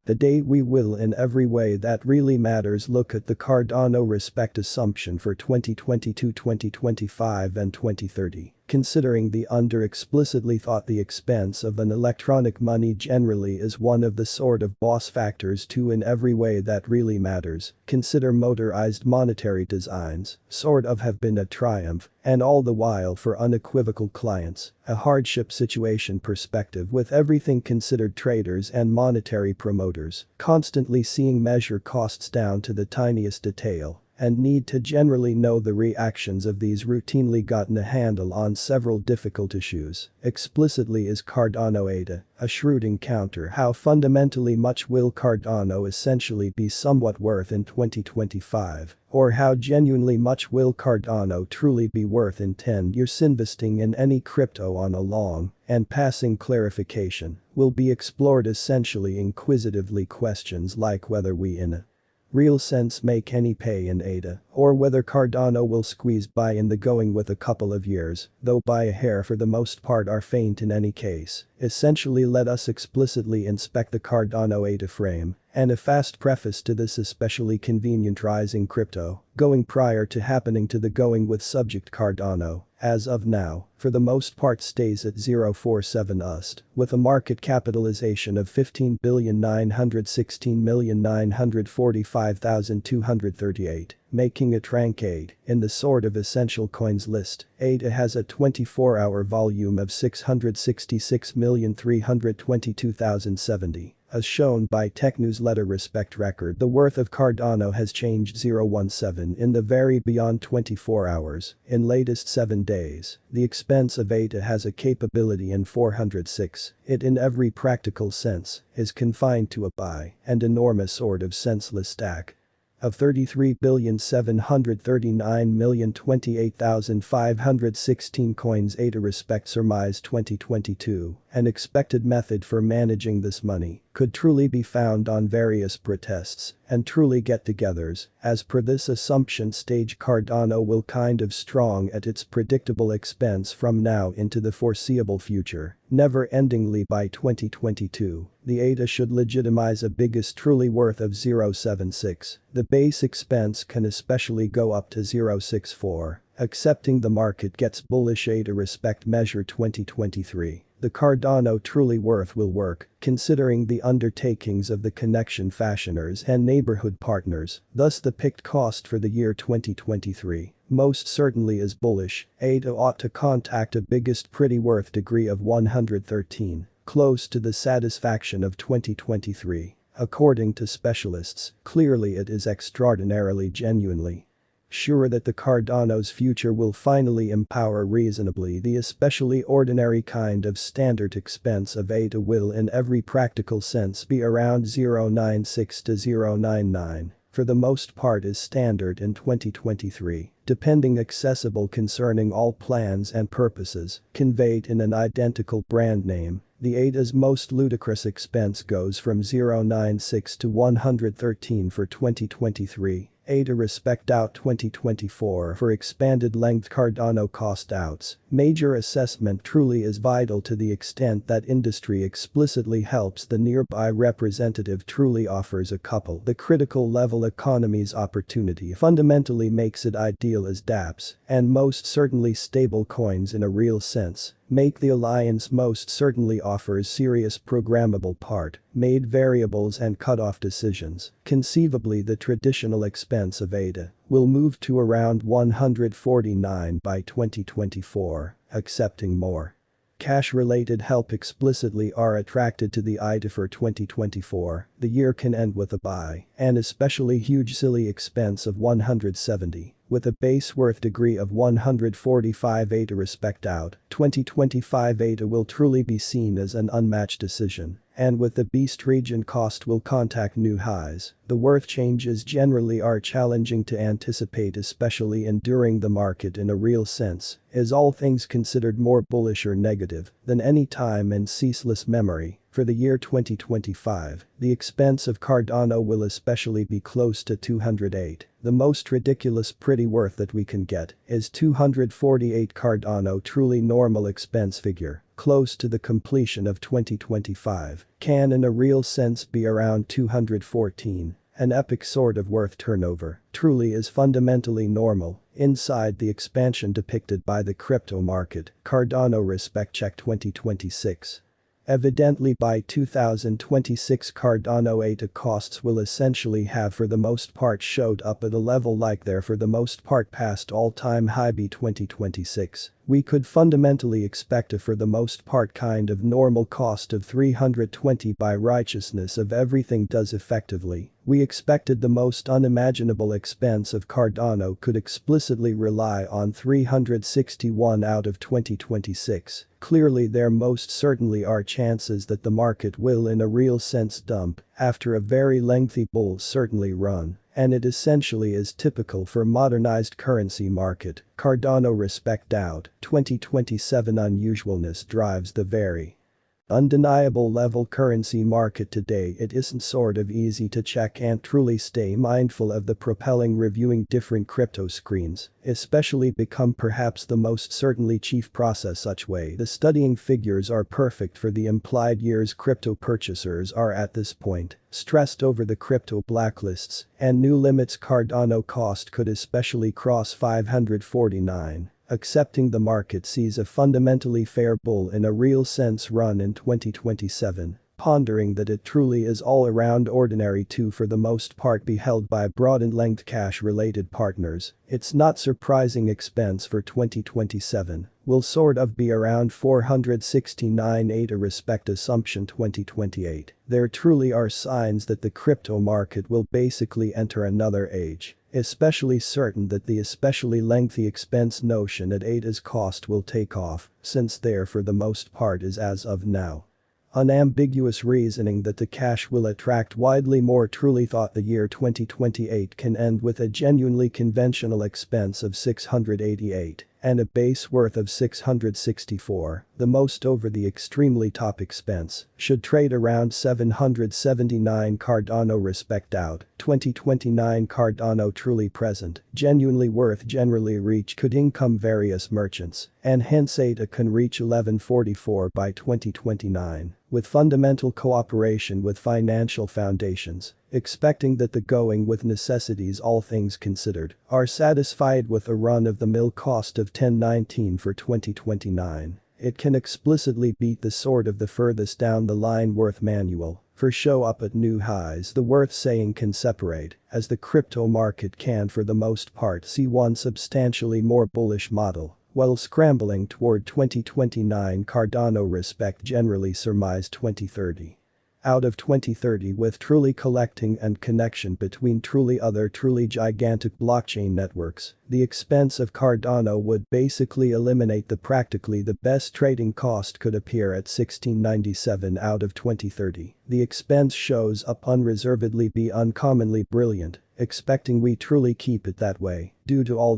The day we will in every way that really matters. Look at the Cardano respect assumption for 2022, 2025 and 2030. Considering the under explicitly thought the expense of an electronic money generally is one of the sort of boss factors to in every way that really matters. Consider motorized monetary designs, sort of have been a triumph, and all the while for unequivocal clients, a hardship situation perspective with everything considered traders and monetary promoters, constantly seeing measure costs down to the tiniest detail. And need to generally know the reactions of these routinely gotten a handle on several difficult issues. Explicitly is Cardano ADA, a shrewd encounter. How fundamentally much will Cardano essentially be somewhat worth in 2025? Or how genuinely much will Cardano truly be worth in 10 years? Investing in any crypto on a long and passing clarification will be explored essentially inquisitively. Questions like whether we in a real sense make any pay in ADA, or whether Cardano will squeeze by in the going with a couple of years, though by a hair for the most part are faint in any case. Essentially let us explicitly inspect the Cardano ADA frame, and a fast preface to this especially convenient rising crypto, going prior to happening to the going with subject Cardano, as of now, for the most part stays at 047 USD, with a market capitalization of 15,916,945,238, making it rank 8 in the sort of essential coins list. ADA has a 24-hour volume of 666,322,070. As shown by Tech Newsletter Respect Record, the worth of Cardano has changed 017 in the very beyond 24 hours, in latest 7 days. The expense of ADA has a capability in 406. It in every practical sense is confined to a buy and enormous sort of senseless stack of 33,739,028,516 coins. ADA respect surmise 2022. An expected method for managing this money could truly be found on various protests and truly get-togethers. As per this assumption stage, Cardano will kind of strong at its predictable expense from now into the foreseeable future, never-endingly by 2022. The ADA should legitimize a biggest truly worth of 0.76. The base expense can especially go up to 0.64. Accepting the market gets bullish. ADA respect measure 2023. The Cardano truly worth will work, considering the undertakings of the connection fashioners and neighborhood partners, thus the picked cost for the year 2023 most certainly is bullish. ADA ought to contact a biggest pretty worth degree of 113, close to the satisfaction of 2023. According to specialists, clearly it is extraordinarily genuinely sure that the Cardano's future will finally empower reasonably. The especially ordinary kind of standard expense of ADA will in every practical sense be around 0.96 to 0.99. For the most part is standard in 2023, depending accessible concerning all plans and purposes, conveyed in an identical brand name. The ADA's most ludicrous expense goes from 0.96 to 113 for 2023. ADA respect out 2024 for expanded length Cardano cost outs. Major assessment truly is vital to the extent that industry explicitly helps the nearby representative truly offers a couple. The critical level economy's opportunity fundamentally makes it ideal as dApps, and most certainly stable coins in a real sense. Make the alliance most certainly offers serious programmable part, made variables and cutoff decisions. Conceivably the traditional expense of ADA will move to around 149 by 2024, accepting more cash-related help explicitly are attracted to the ADA for 2024. The year can end with a buy, an especially huge silly expense of 170. With a base worth degree of 145. ADA respect out, 2025 ADA will truly be seen as an unmatched decision, and with the beast region cost will contact new highs. The worth changes generally are challenging to anticipate, especially enduring the market in a real sense. is all things considered more bullish or negative than any time in ceaseless memory. For the year 2025, the expense of Cardano will especially be close to 208. The most ridiculous pretty worth that we can get is 248 Cardano. Truly normal expense figure, close to the completion of 2025, can in a real sense be around 214. An epic sort of worth turnover, truly is fundamentally normal, inside the expansion depicted by the crypto market. Cardano respect check 2026. Evidently by 2026 Cardano ADA costs will essentially have for the most part showed up at a level like there for the most part past all-time high by 2026. We could fundamentally expect a for the most part kind of normal cost of 320 by righteousness of everything does effectively. We expected the most unimaginable expense of Cardano could explicitly rely on 361 out of 2026. Clearly there most certainly are chances that the market will in a real sense dump after a very lengthy bull certainly run. And it essentially is typical for modernized currency market. Cardano respect out 2027 unusualness drives the very undeniable level currency market today. It isn't sort of easy to check and truly stay mindful of the propelling reviewing different crypto screens, especially become perhaps the most certainly chief process such way. The studying figures are perfect for the implied years crypto purchasers are at this point stressed over the crypto blacklists and new limits. Cardano cost could especially cross 549. Accepting the market sees a fundamentally fair bull in a real sense run in 2027, pondering that it truly is all around ordinary too for the most part be held by broad and length cash related partners. It's not surprising expense for 2027 will sort of be around 469 ADA respect assumption 2028. There truly are signs that the crypto market will basically enter another age. Especially certain that the especially lengthy expense notion at ADA's cost will take off, since there for the most part is as of now. Unambiguous reasoning that the cash will attract widely more truly thought the year 2028 can end with a genuinely conventional expense of 688 and a base worth of 664, the most over the extremely top expense, should trade around 779 Cardano respect out, 2029 Cardano truly present, genuinely worth generally reach could income various merchants, and hence ADA can reach 1144 by 2029, with fundamental cooperation with financial foundations. Expecting that the going with necessities all things considered are satisfied with a run-of-the-mill cost of 1019 for 2029. It can explicitly beat the sort of the furthest down the line worth manual for show up at new highs. The worth saying can separate as the crypto market can for the most part see one substantially more bullish model while scrambling toward 2029 Cardano respect generally surmise 2030. Out of 2030 with truly collecting and connection between truly other truly gigantic blockchain networks, the expense of Cardano would basically eliminate the practically the best trading cost could appear at 1697 out of 2030. The expense shows up unreservedly be uncommonly brilliant, expecting we truly keep it that way, due to all